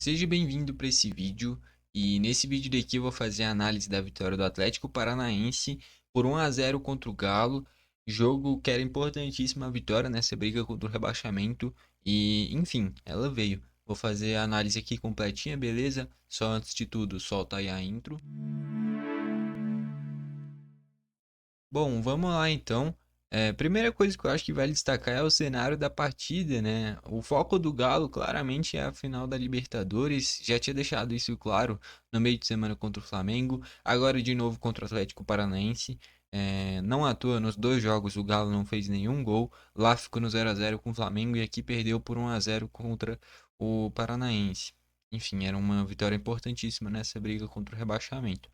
Seja bem-vindo para esse vídeo e nesse vídeo daqui eu vou fazer a análise da vitória do Atlético Paranaense por 1-0 contra o Galo, jogo que era importantíssima a vitória nessa briga contra o rebaixamento e enfim, ela veio. Vou fazer a análise aqui completinha, beleza? Só antes de tudo, solta aí a intro. Bom, vamos lá então. Primeira coisa que eu acho que vale destacar é o cenário da partida, né? O foco do Galo claramente é a final da Libertadores. Já tinha deixado isso claro no meio de semana contra o Flamengo, agora de novo contra o Atlético Paranaense. Não à toa, nos dois jogos o Galo não fez nenhum gol. Lá ficou no 0-0 com o Flamengo e aqui perdeu por 1-0 contra o Paranaense. Enfim, era uma vitória importantíssima nessa briga contra o rebaixamento.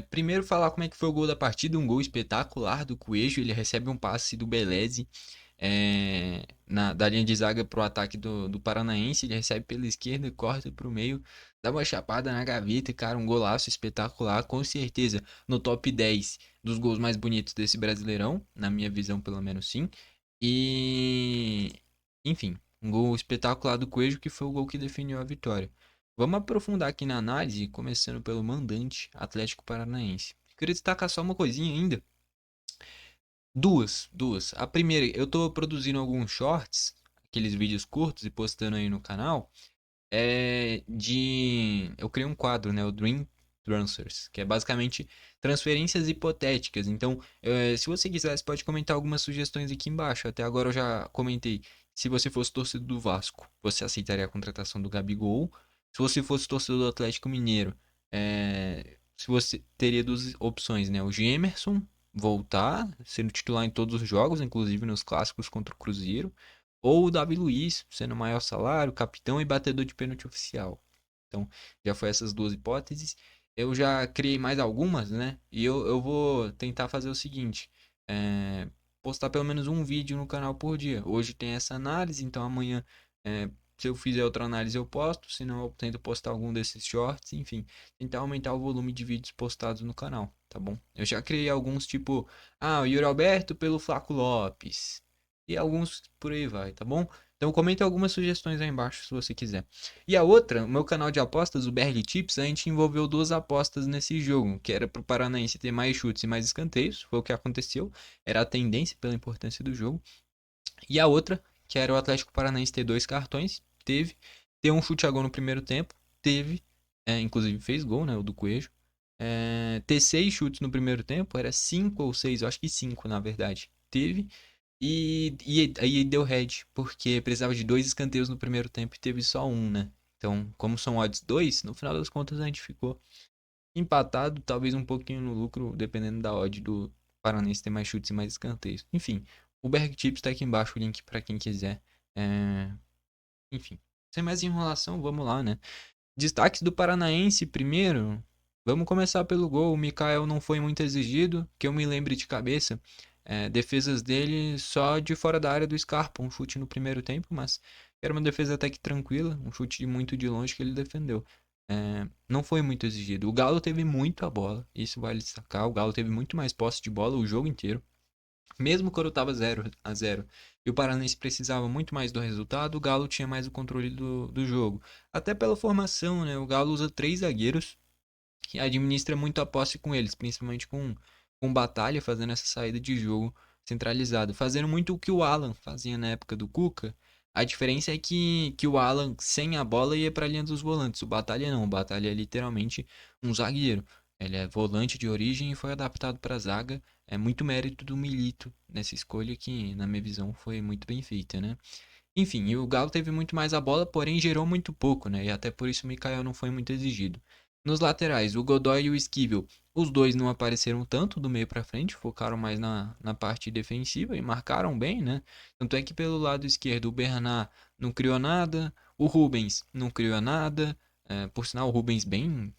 Primeiro falar como é que foi o gol da partida, um gol espetacular do Coelho, ele recebe um passe do Beleze da linha de zaga para o ataque do Paranaense, ele recebe pela esquerda, corta para o meio, dá uma chapada na gaveta, cara, um golaço espetacular, com certeza no top 10 dos gols mais bonitos desse Brasileirão, na minha visão pelo menos sim, e enfim, um gol espetacular do Coelho que foi o gol que definiu a vitória. Vamos aprofundar aqui na análise, começando pelo mandante Atlético Paranaense. Queria destacar só uma coisinha ainda. Duas. A primeira, eu tô produzindo alguns shorts, aqueles vídeos curtos e postando aí no canal. Eu criei um quadro, né, o Dream Transfers, que é basicamente transferências hipotéticas. Então, se você quiser, você pode comentar algumas sugestões aqui embaixo. Até agora eu já comentei. Se você fosse torcedor do Vasco, você aceitaria a contratação do Gabigol? Se você fosse torcedor do Atlético Mineiro, se você teria duas opções, né? O Gemerson voltar, sendo titular em todos os jogos, inclusive nos clássicos contra o Cruzeiro. Ou o Davi Luiz, sendo o maior salário, capitão e batedor de pênalti oficial. Então, já foi essas duas hipóteses. Eu já criei mais algumas, né? E eu vou tentar fazer o seguinte: é, postar pelo menos um vídeo no canal por dia. Hoje tem essa análise, então amanhã, se eu fizer outra análise, eu posto. Se não, eu tento postar algum desses shorts. Enfim, tentar aumentar o volume de vídeos postados no canal, tá bom? Eu já criei alguns tipo: o Yuri Alberto pelo Flaco Lopes e alguns por aí vai, tá bom? Então comenta algumas sugestões aí embaixo se você quiser. E a outra, o meu canal de apostas, o BR Tips, a gente envolveu duas apostas nesse jogo, que era pro Paranaense ter mais chutes e mais escanteios, foi o que aconteceu, era a tendência pela importância do jogo. E a outra, que era o Atlético Paranaense ter dois cartões, teve, ter um chute a gol no primeiro tempo, teve, inclusive fez gol, né, o do Coelho. Ter seis chutes no primeiro tempo, era cinco ou seis, eu acho que cinco na verdade, teve. E aí deu red, porque precisava de dois escanteios no primeiro tempo e teve só um, né? Então, como são odds 2, no final das contas a gente ficou empatado, talvez um pouquinho no lucro, dependendo da odd do Paranense ter mais chutes e mais escanteios. Enfim, o Berg Tips tá aqui embaixo o link para quem quiser. É... Enfim, sem mais enrolação, vamos lá, né? Destaques do Paranaense primeiro. Vamos começar pelo gol. O Mikael não foi muito exigido, que eu me lembre de cabeça. Defesas dele só de fora da área do Scarpa. Um chute no primeiro tempo, mas era uma defesa até que tranquila. Um chute muito de longe que ele defendeu. Não foi muito exigido. O Galo teve muito a bola, isso vale destacar. O Galo teve muito mais posse de bola o jogo inteiro. Mesmo quando estava 0-0 e o Paranense precisava muito mais do resultado, o Galo tinha mais o controle do jogo. Até pela formação, né? O Galo usa três zagueiros e administra muito a posse com eles, principalmente com Batalha fazendo essa saída de jogo centralizado, fazendo muito o que o Alan fazia na época do Cuca. A diferença é que o Alan, sem a bola, ia para a linha dos volantes. O Batalha não, o Batalha é literalmente um zagueiro. Ele é volante de origem e foi adaptado para a zaga. É muito mérito do Milito nessa escolha que, na minha visão, foi muito bem feita, né? Enfim, e o Galo teve muito mais a bola, porém gerou muito pouco, né? E até por isso o Mikael não foi muito exigido. Nos laterais, o Godoy e o Esquivel, os dois não apareceram tanto do meio para frente, focaram mais na parte defensiva e marcaram bem, né? Tanto é que pelo lado esquerdo o Bernard não criou nada, o Rubens não criou nada, por sinal o Rubens bem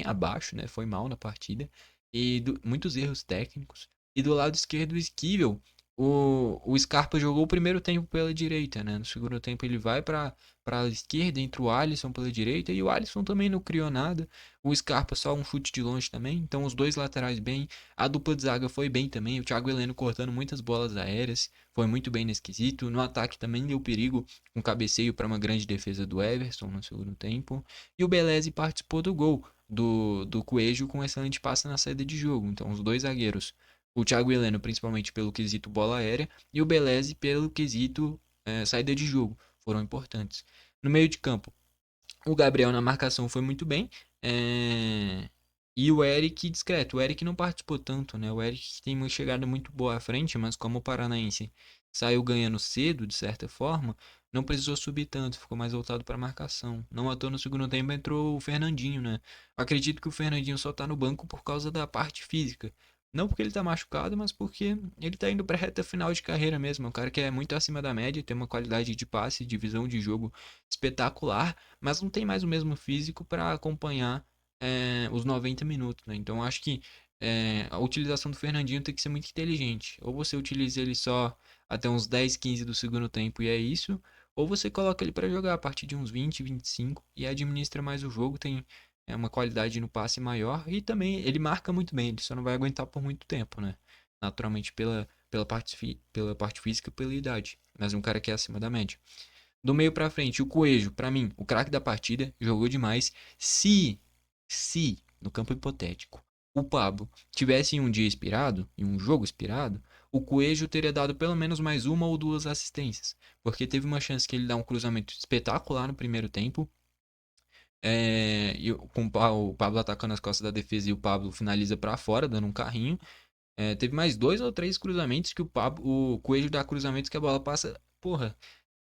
abaixo, né? Foi mal na partida, e muitos erros técnicos. E do lado esquerdo o Esquivel. O Scarpa jogou o primeiro tempo pela direita, né? No segundo tempo ele vai para a esquerda, entra o Alisson pela direita e o Alisson também não criou nada. O Scarpa só um chute de longe também. Então os dois laterais bem. A dupla de zaga foi bem também. O Thiago Heleno cortando muitas bolas aéreas. Foi muito bem nesse quesito. No ataque também deu perigo com cabeceio para uma grande defesa do Everson no segundo tempo. E o Beleze participou do gol do Coelho com um excelente passe na saída de jogo. Então os dois zagueiros, o Thiago Heleno principalmente pelo quesito bola aérea e o Beleze pelo quesito saída de jogo, foram importantes. No meio de campo, o Gabriel na marcação foi muito bem. E o Eric discreto. O Eric não participou tanto, né? O Eric tem uma chegada muito boa à frente, mas como o Paranaense saiu ganhando cedo, de certa forma, não precisou subir tanto, ficou mais voltado para a marcação. Não à toa no segundo tempo entrou o Fernandinho, né? Acredito que o Fernandinho só tá no banco por causa da parte física. Não porque ele tá machucado, mas porque ele tá indo pra reta final de carreira mesmo. É um cara que é muito acima da média, tem uma qualidade de passe, de visão de jogo espetacular, mas não tem mais o mesmo físico para acompanhar os 90 minutos, né? Então acho que a utilização do Fernandinho tem que ser muito inteligente. Ou você utiliza ele só até uns 10, 15 do segundo tempo e é isso, ou você coloca ele para jogar a partir de uns 20, 25 e administra mais o jogo, tem uma qualidade no passe maior e também ele marca muito bem, ele só não vai aguentar por muito tempo, né? Naturalmente pela parte física, pela idade, mas um cara que é acima da média. Do meio pra frente, o Coelho, pra mim, o craque da partida, jogou demais. Se, no campo hipotético, o Pablo tivesse em um dia inspirado, em um jogo inspirado, o Coelho teria dado pelo menos mais uma ou duas assistências. Porque teve uma chance que ele dá um cruzamento espetacular no primeiro tempo. Com o Pablo atacando as costas da defesa e o Pablo finaliza pra fora, dando um carrinho. Teve mais dois ou três cruzamentos que o Coelho dá cruzamentos que a bola passa. Porra,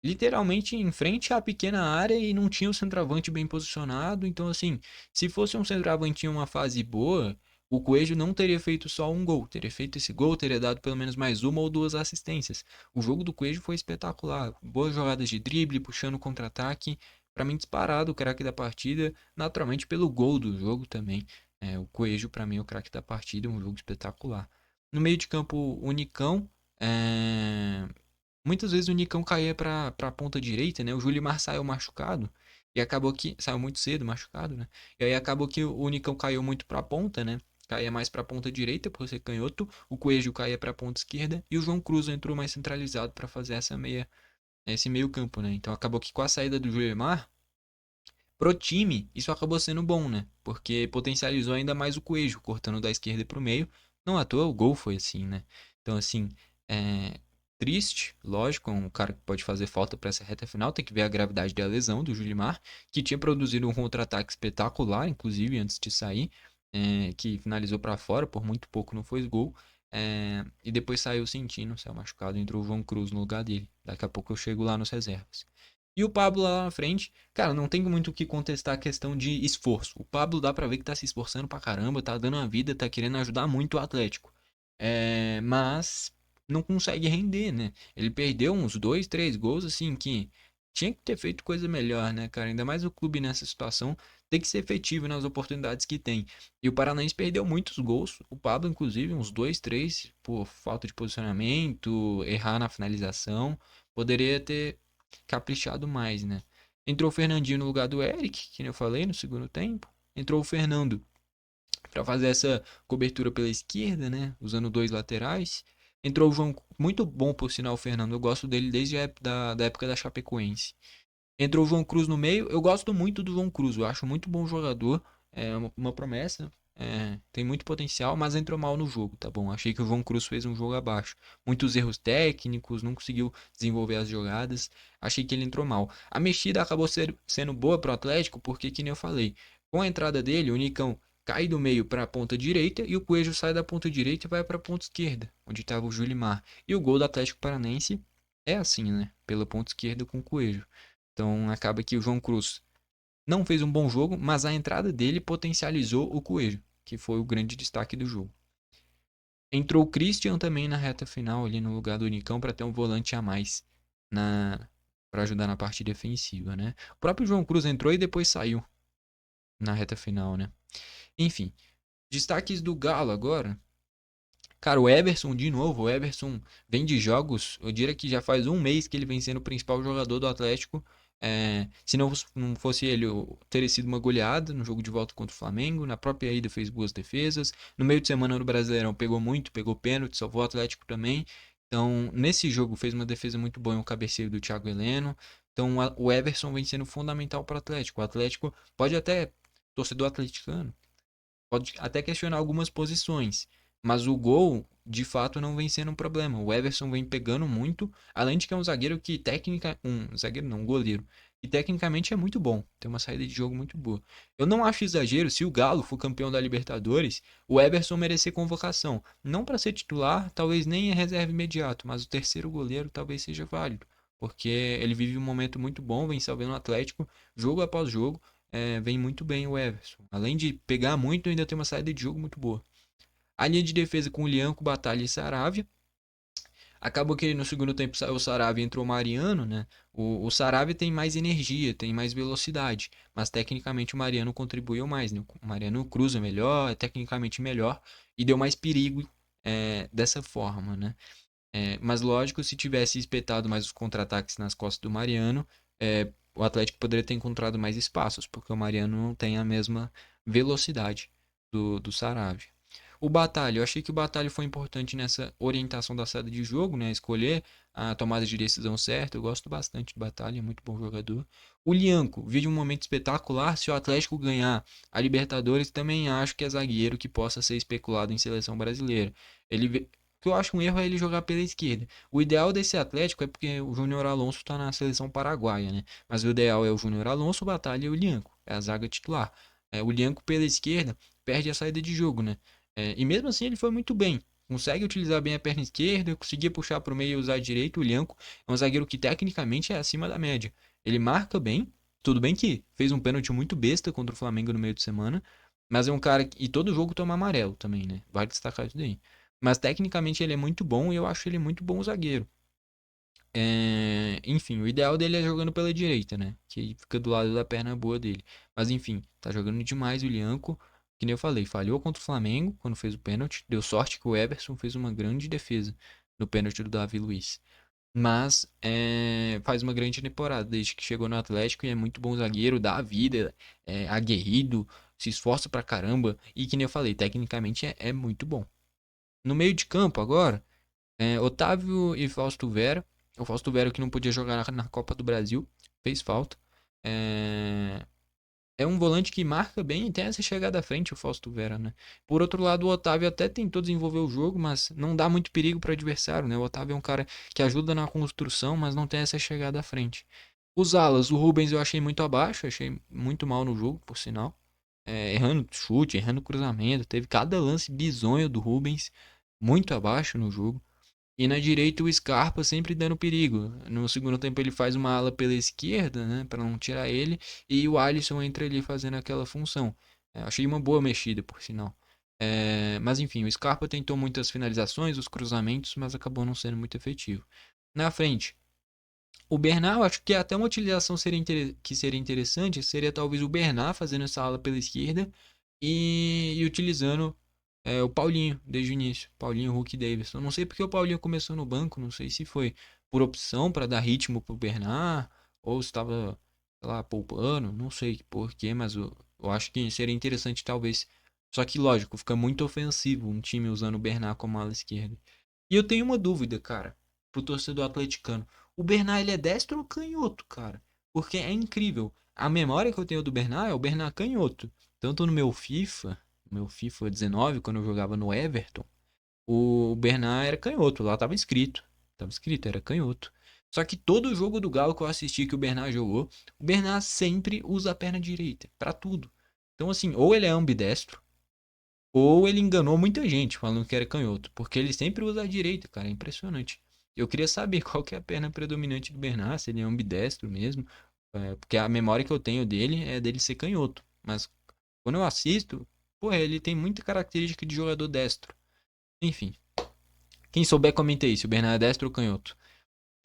literalmente em frente à pequena área e não tinha o centroavante bem posicionado. Então, assim, se fosse um centroavante em uma fase boa, o Coelho não teria feito só um gol. Teria feito esse gol, teria dado pelo menos mais uma ou duas assistências. O jogo do Coelho foi espetacular. Boas jogadas de drible, puxando contra-ataque. Para mim, disparado o craque da partida. Naturalmente, pelo gol do jogo também. O Coelho, para mim, é o craque da partida. Um jogo espetacular. No meio de campo, o Nicão. É... Muitas vezes o Nicão caía pra ponta direita, né? O Julimar saiu machucado. E acabou que. Saiu muito cedo, machucado, né? E aí acabou que o Nicão caiu muito pra ponta, né? Caía mais pra ponta direita, por ser canhoto. O Coelho caía pra ponta esquerda. E o João Cruz entrou mais centralizado pra fazer esse meio campo, né? Então acabou que com a saída do Julimar, pro time, isso acabou sendo bom, né? Porque potencializou ainda mais o Coelho, cortando da esquerda pro meio. Não à toa o gol foi assim, né? Então, assim, é triste, lógico, é um cara que pode fazer falta para essa reta final. Tem que ver a gravidade da lesão do Julimar, que tinha produzido um contra-ataque espetacular, inclusive, antes de sair, que finalizou para fora, por muito pouco não foi gol. E depois saiu sentindo, saiu machucado, entrou o João Cruz no lugar dele. Daqui a pouco eu chego lá nos reservas. E o Pablo lá na frente, cara, não tem muito o que contestar a questão de esforço. O Pablo dá pra ver que tá se esforçando pra caramba, tá dando a vida, tá querendo ajudar muito o Atlético. Mas não consegue render, né? Ele perdeu uns dois, três gols, assim, que tinha que ter feito coisa melhor, né, cara? Ainda mais o clube nessa situação tem que ser efetivo nas oportunidades que tem. E o Paranaense perdeu muitos gols, o Pablo, inclusive, uns dois, três, por falta de posicionamento, errar na finalização. Poderia ter caprichado mais, né? Entrou o Fernandinho no lugar do Eric, que nem eu falei no segundo tempo. Entrou o Fernando para fazer essa cobertura pela esquerda, né? Usando dois laterais. Entrou o João, muito bom por sinal o Fernando. Eu gosto dele desde da época da Chapecoense. Entrou o João Cruz no meio. Eu gosto muito do João Cruz. Eu acho muito bom jogador. É uma promessa. Tem muito potencial, mas entrou mal no jogo, tá bom? Achei que o João Cruz fez um jogo abaixo. Muitos erros técnicos, não conseguiu desenvolver as jogadas. Achei que ele entrou mal. A mexida acabou sendo boa pro Atlético, porque, que nem eu falei, com a entrada dele, o Nicão cai do meio para a ponta direita e o Coelho sai da ponta direita e vai para a ponta esquerda, onde estava o Julimar. E o gol do Atlético Paranaense é assim, né? Pela ponta esquerda com o Coelho. Então acaba que o João Cruz não fez um bom jogo, mas a entrada dele potencializou o Coelho, que foi o grande destaque do jogo. Entrou o Christian também na reta final, ali no lugar do Nicão, para ter um volante a mais na para ajudar na parte defensiva, né? O próprio João Cruz entrou e depois saiu na reta final, né? Enfim, destaques do Galo agora. Cara, o Everson, de novo, o Everson vem de jogos, eu diria que já faz um mês que ele vem sendo o principal jogador do Atlético. Se não fosse ele, teria sido uma goleada no jogo de volta contra o Flamengo. Na própria ida fez boas defesas. No meio de semana no Brasileirão pegou muito, pegou pênalti, salvou o Atlético também. Então, nesse jogo fez uma defesa muito boa em um cabeceio do Thiago Heleno. Então, o Everson vem sendo fundamental para o Atlético. O Atlético pode até, torcedor atleticano, pode até questionar algumas posições, mas o gol, de fato, não vem sendo um problema. O Everson vem pegando muito, além de que é um zagueiro que técnica, um zagueiro não, um goleiro, e tecnicamente é muito bom, tem uma saída de jogo muito boa. Eu não acho exagero se o Galo for campeão da Libertadores, o Everson merecer convocação, não para ser titular, talvez nem é reserva imediato, mas o terceiro goleiro talvez seja válido. Porque ele vive um momento muito bom, vem salvando o Atlético, jogo após jogo, vem muito bem o Everson. Além de pegar muito, ainda tem uma saída de jogo muito boa. A linha de defesa com o Lianco, Batalha e Saravia. Acabou que no segundo tempo saiu o Saravia e entrou o Mariano, né? O Saravia tem mais energia, tem mais velocidade, mas tecnicamente o Mariano contribuiu mais, né? O Mariano cruza melhor, é tecnicamente melhor e deu mais perigo dessa forma, né? Mas lógico, se tivesse espetado mais os contra-ataques nas costas do Mariano, o Atlético poderia ter encontrado mais espaços, porque o Mariano não tem a mesma velocidade do Saravia. O Batalha, eu achei que o Batalha foi importante nessa orientação da saída de jogo, né? Escolher a tomada de decisão certa. Eu gosto bastante do Batalha, é muito bom jogador. O Lianco, vive um momento espetacular. Se o Atlético ganhar a Libertadores, também acho que é zagueiro que possa ser especulado em seleção brasileira. O que eu acho um erro é ele jogar pela esquerda. O ideal desse Atlético é porque o Júnior Alonso está na seleção paraguaia, né? Mas o ideal é o Júnior Alonso, o Batalha e o Lianco. É a zaga titular. O Lianco pela esquerda perde a saída de jogo, né? E mesmo assim ele foi muito bem. Consegue utilizar bem a perna esquerda, conseguia puxar para o meio e usar direito. O Lianco é um zagueiro que tecnicamente é acima da média. Ele marca bem, tudo bem que fez um pênalti muito besta contra o Flamengo no meio de semana, mas é um cara que e todo jogo toma amarelo também, né? Vale destacar isso daí. Mas tecnicamente ele é muito bom e eu acho ele muito bom zagueiro. Enfim, o ideal dele é jogando pela direita, né? Que fica do lado da perna boa dele. Mas enfim, tá jogando demais o Lianco. Que nem eu falei, falhou contra o Flamengo quando fez o pênalti. Deu sorte que o Everson fez uma grande defesa no pênalti do Davi Luiz. Mas faz uma grande temporada desde que chegou no Atlético e é muito bom zagueiro, dá a vida, é aguerrido, se esforça pra caramba. E que nem eu falei, tecnicamente é muito bom. No meio de campo agora. Otávio e Fausto Vera. O Fausto Vera que não podia jogar na Copa do Brasil. Fez falta. É, é um volante que marca bem e tem essa chegada à frente, o Fausto Vera, né? Por outro lado, o Otávio até tentou desenvolver o jogo, mas não dá muito perigo para o adversário, né? O Otávio é um cara que ajuda na construção, mas não tem essa chegada à frente. Os alas, o Rubens eu achei muito abaixo, achei muito mal no jogo, por sinal. Errando chute, errando cruzamento. Teve cada lance bizonho do Rubens, muito abaixo no jogo. E na direita o Scarpa sempre dando perigo. No segundo tempo ele faz uma ala pela esquerda, né, para não tirar ele, e o Alisson entra ali fazendo aquela função. Achei uma boa mexida, por sinal. Mas enfim, o Scarpa tentou muitas finalizações, os cruzamentos, mas acabou não sendo muito efetivo. Na frente, o Bernard, acho que até uma utilização que seria interessante seria talvez o Bernard fazendo essa ala pela esquerda e utilizando o Paulinho desde o início. Paulinho, Hulk e Davidson. Não sei porque o Paulinho começou no banco, não sei se foi por opção para dar ritmo pro Bernard ou se estava, sei lá, poupando, não sei por quê, mas eu acho que seria interessante talvez. Só que, lógico, fica muito ofensivo um time usando o Bernard como ala esquerda. E eu tenho uma dúvida, cara, pro torcedor atleticano. O Bernard, ele é destro ou canhoto, cara? Porque é incrível. A memória que eu tenho do Bernard é o Bernard canhoto. Tanto no meu FIFA 19, quando eu jogava no Everton, o Bernard era canhoto. Lá tava escrito. Tava escrito, era canhoto. Só que todo jogo do Galo que eu assisti que o Bernard jogou, o Bernard sempre usa a perna direita. Pra tudo. Então, assim, ou ele é ambidestro, ou ele enganou muita gente falando que era canhoto. Porque ele sempre usa a direita, cara. É impressionante. Eu queria saber qual que é a perna predominante do Bernard, se ele é ambidestro mesmo. Porque a memória que eu tenho dele é dele ser canhoto. Mas quando eu assisto, pô, ele tem muita característica de jogador destro. Enfim, quem souber comenta aí, se o Bernard é destro ou canhoto.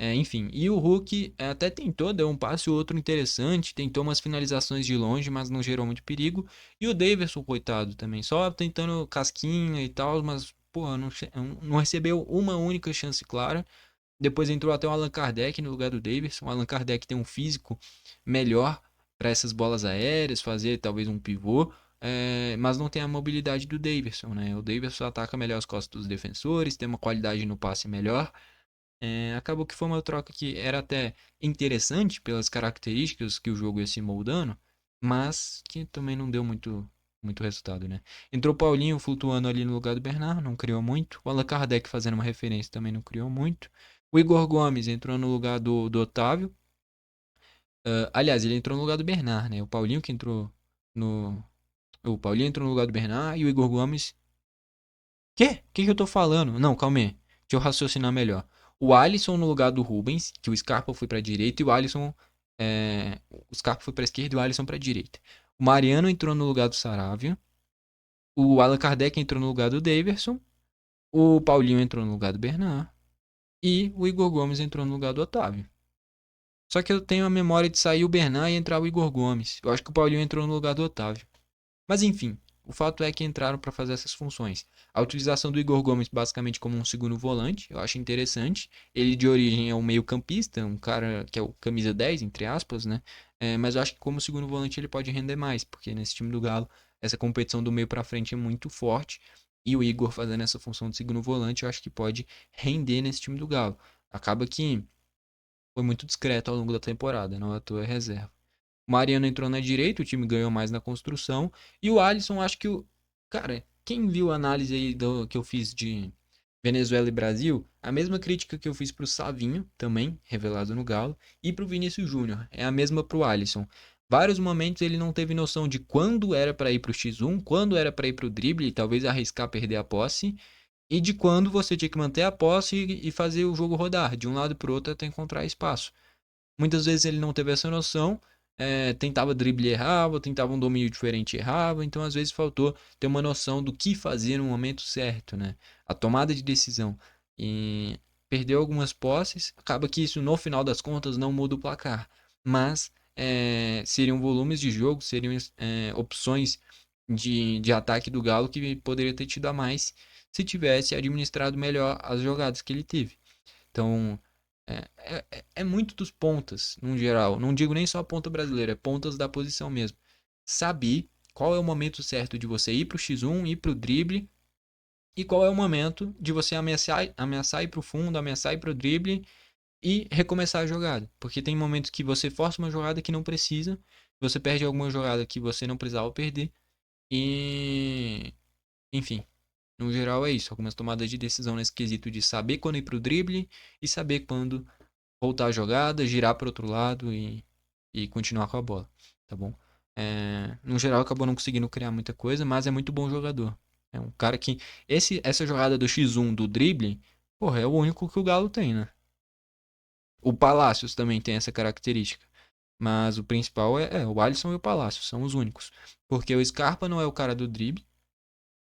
Enfim, e o Hulk até tentou, deu um passe ou outro interessante, tentou umas finalizações de longe, mas não gerou muito perigo. E o Davidson, coitado, também, só tentando casquinha e tal, mas pô, não recebeu uma única chance clara. Depois entrou até o Allan Kardec no lugar do Davidson. O Allan Kardec tem um físico melhor para essas bolas aéreas, fazer talvez um pivô, mas não tem a mobilidade do Davidson, né? O Davidson ataca melhor as costas dos defensores, tem uma qualidade no passe melhor. Acabou que foi uma troca que era até interessante pelas características que o jogo ia se moldando, mas que também não deu muito resultado, né? Entrou o Paulinho flutuando ali no lugar do Bernard, não criou muito. O Allan Kardec fazendo uma referência também não criou muito. O Igor Gomes entrou no lugar do Otávio. Aliás, ele entrou no lugar do Bernard, né? O Paulinho que entrou no. O Paulinho entrou no lugar do Bernard e o Igor Gomes. Quê? O que eu tô falando? Não, calma aí. Deixa eu raciocinar melhor. O Alisson no lugar do Rubens, que o Scarpa foi pra direita e o Alisson. O Scarpa foi pra esquerda e o Alisson pra direita. O Mariano entrou no lugar do Saravia. O Allan Kardec entrou no lugar do Daverson. O Paulinho entrou no lugar do Bernard. E o Igor Gomes entrou no lugar do Otávio. Só que eu tenho a memória de sair o Bernard e entrar o Igor Gomes. Eu acho que o Paulinho entrou no lugar do Otávio. Mas enfim, o fato é que entraram para fazer essas funções. A utilização do Igor Gomes basicamente como um segundo volante, eu acho interessante. Ele de origem é um meio-campista, um cara que é o camisa 10, entre aspas, né? Mas eu acho que como segundo volante ele pode render mais, porque nesse time do Galo essa competição do meio para frente é muito forte. E o Igor fazendo essa função de segundo volante, eu acho que pode render nesse time do Galo. Acaba que foi muito discreto ao longo da temporada, não à toa é reserva. O Mariano entrou na direita, o time ganhou mais na construção. E o Alisson, acho que o. Cara, quem viu a análise aí que eu fiz de Venezuela e Brasil, a mesma crítica que eu fiz pro Savinho, também, revelado no Galo, e pro Vinícius Júnior. É a mesma pro Alisson. Vários momentos ele não teve noção de quando era para ir pro X1, quando era para ir pro drible e talvez arriscar perder a posse, e de quando você tinha que manter a posse e fazer o jogo rodar, de um lado pro outro até encontrar espaço. Muitas vezes ele não teve essa noção, tentava drible e errava, tentava um domínio diferente e errava, então às vezes faltou ter uma noção do que fazer no momento certo, né? A tomada de decisão. E perdeu algumas posses, acaba que isso no final das contas não muda o placar, mas seriam volumes de jogo, seriam opções de ataque do Galo que poderia ter tido a mais se tivesse administrado melhor as jogadas que ele teve. Então, é muito dos pontas, no geral. Não digo nem só a ponta brasileira, é pontas da posição mesmo. Saber qual é o momento certo de você ir pro X1, ir pro drible, e qual é o momento de você ameaçar ir pro fundo, ameaçar ir pro drible e recomeçar a jogada. Porque tem momentos que você força uma jogada que não precisa, você perde alguma jogada que você não precisava perder, e. Enfim, no geral é isso. Algumas tomadas de decisão nesse quesito de saber quando ir pro drible e saber quando voltar a jogada, girar para outro lado e continuar com a bola, tá bom? No geral, acabou não conseguindo criar muita coisa, mas é muito bom jogador. É um cara que. Essa jogada do X1 do drible, porra, é o único que o Galo tem, né? O Palácios também tem essa característica. Mas o principal é o Alisson e o Palácios, são os únicos. Porque o Scarpa não é o cara do drible,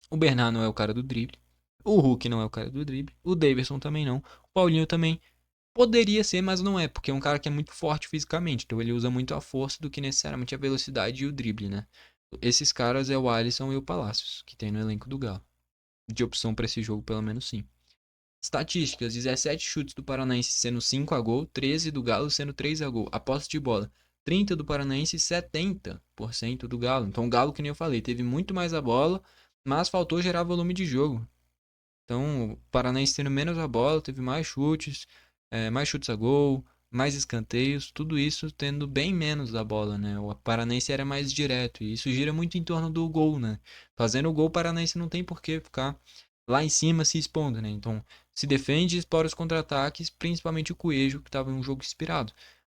o Bernard não é o cara do drible, o Hulk não é o cara do drible, o Davidson também não, o Paulinho também. Poderia ser, mas não é, porque é um cara que é muito forte fisicamente. Então ele usa muito a força do que necessariamente a velocidade e o drible, né? Esses caras é o Alisson e o Palácios, que tem no elenco do Galo. De opção para esse jogo, pelo menos sim. Estatísticas: 17 chutes do Paranaense sendo 5 a gol, 13 do Galo sendo 3 a gol. A posse de bola: 30 do Paranaense, 70% do Galo. Então o Galo, que nem eu falei, teve muito mais a bola, mas faltou gerar volume de jogo. Então, o Paranaense tendo menos a bola, teve mais chutes a gol, mais escanteios, tudo isso tendo bem menos da bola, né? O Paranaense era mais direto, e isso gira muito em torno do gol, né? Fazendo o gol, o Paranaense não tem por que ficar lá em cima se expondo, né? Então, se defende e explora os contra-ataques, principalmente o Coelho, que estava em um jogo inspirado.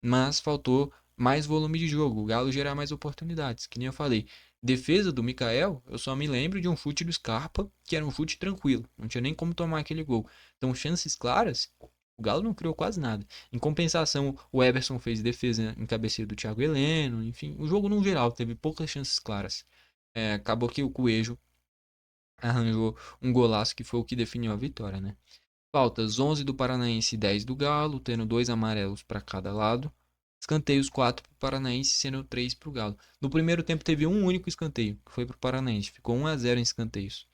Mas faltou mais volume de jogo, o Galo gerar mais oportunidades, que nem eu falei. Defesa do Mikael, eu só me lembro de um chute do Scarpa, que era um chute tranquilo, não tinha nem como tomar aquele gol. Então, chances claras, o Galo não criou quase nada. Em compensação, o Everson fez defesa em cabeceio do Thiago Heleno, enfim, o jogo no geral teve poucas chances claras. Acabou que o Coelho arranjou um golaço que foi o que definiu a vitória, né? Faltas: 11 do Paranaense e 10 do Galo, tendo 2 amarelos para cada lado. Escanteios: 4 para o Paranaense, sendo 3 para o Galo. No primeiro tempo teve um único escanteio, que foi para o Paranaense. Ficou 1 a 0 em escanteios.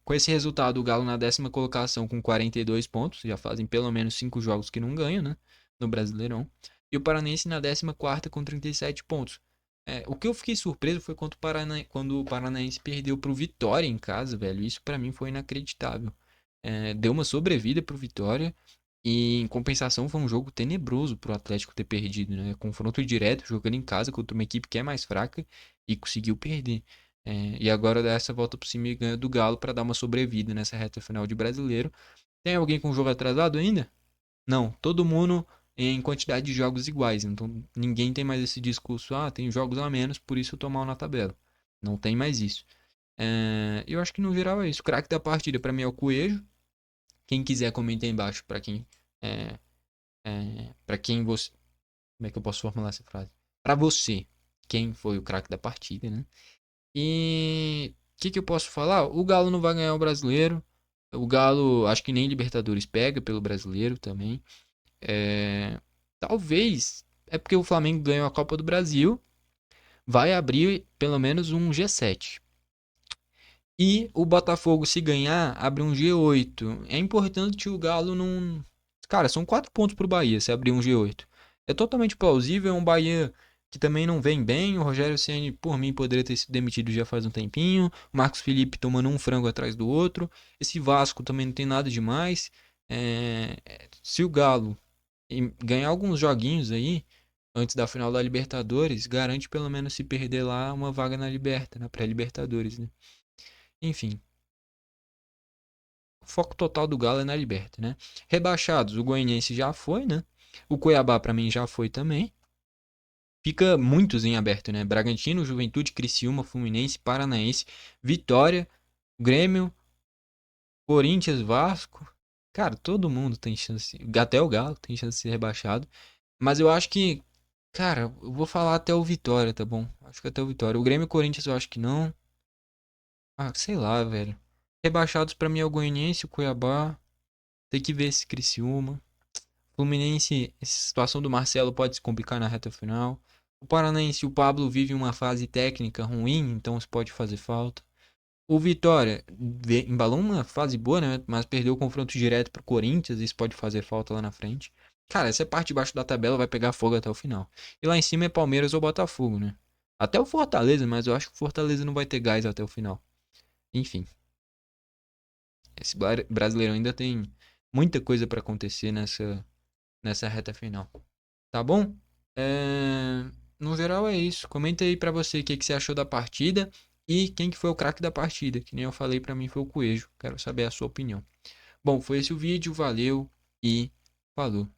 Com esse resultado, o Galo na 10ª colocação com 42 pontos, já fazem pelo menos 5 jogos que não ganham, né, no Brasileirão. E o Paranense na 14ª com 37 pontos. O que eu fiquei surpreso foi quando o Paranaense perdeu pro Vitória em casa, velho. Isso pra mim foi inacreditável. Deu uma sobrevida pro Vitória e em compensação foi um jogo tenebroso pro Atlético ter perdido, né? Confronto direto, jogando em casa contra uma equipe que é mais fraca e conseguiu perder. E agora dá essa volta por cima e ganha do Galo pra dar uma sobrevida nessa reta final de Brasileiro. Tem alguém com jogo atrasado ainda? Não, todo mundo em quantidade de jogos iguais. Então ninguém tem mais esse discurso, tem jogos a menos, por isso eu tô mal na tabela. Não tem mais isso. Eu acho que no geral é isso. O craque da partida pra mim é o Coelho. Quem quiser comentar aí embaixo pra quem é, para quem você, como é que eu posso formular essa frase? Pra você, quem foi o craque da partida, né? E o que eu posso falar? O Galo não vai ganhar o Brasileiro. O Galo, acho que nem Libertadores pega pelo Brasileiro também. Talvez é porque o Flamengo ganhou a Copa do Brasil, vai abrir pelo menos um G7. E o Botafogo, se ganhar, abre um G8. É importante o Galo não. Cara, são 4 pontos pro Bahia se abrir um G8. É totalmente plausível. É um Bahia que também não vem bem. O Rogério Ceni, por mim, poderia ter sido demitido já faz um tempinho. O Marcos Felipe tomando um frango atrás do outro. Esse Vasco também não tem nada demais. Se o Galo ganhar alguns joguinhos aí, antes da final da Libertadores, garante pelo menos se perder lá uma vaga na pré-Libertadores, né? Enfim, o foco total do Galo é na Liberta, né? Rebaixados, o Goianiense já foi, né? O Cuiabá pra mim já foi também. Fica muitos em aberto, né? Bragantino, Juventude, Criciúma, Fluminense, Paranaense, Vitória, Grêmio, Corinthians, Vasco. Cara, todo mundo tem chance. Até o Galo tem chance de ser rebaixado. Mas eu acho que, cara, eu vou falar até o Vitória, tá bom? Acho que até o Vitória. O Grêmio e o Corinthians eu acho que não. Sei lá, velho. Rebaixados pra mim é o Goianiense, o Cuiabá. Tem que ver esse Criciúma. Fluminense, essa situação do Marcelo pode se complicar na reta final. O Paranaense, o Pablo vive uma fase técnica ruim, então isso pode fazer falta. O Vitória embalou uma fase boa, né? Mas perdeu o confronto direto pro Corinthians, isso pode fazer falta lá na frente. Cara, essa parte de baixo da tabela vai pegar fogo até o final. E lá em cima é Palmeiras ou Botafogo, né? Até o Fortaleza, mas eu acho que o Fortaleza não vai ter gás até o final. Enfim, esse Brasileirão ainda tem muita coisa pra acontecer nessa reta final. Tá bom? No geral é isso. Comenta aí pra você o que você achou da partida e quem que foi o craque da partida. Que nem eu falei, pra mim foi o Coelho. Quero saber a sua opinião. Bom, foi esse o vídeo. Valeu e falou.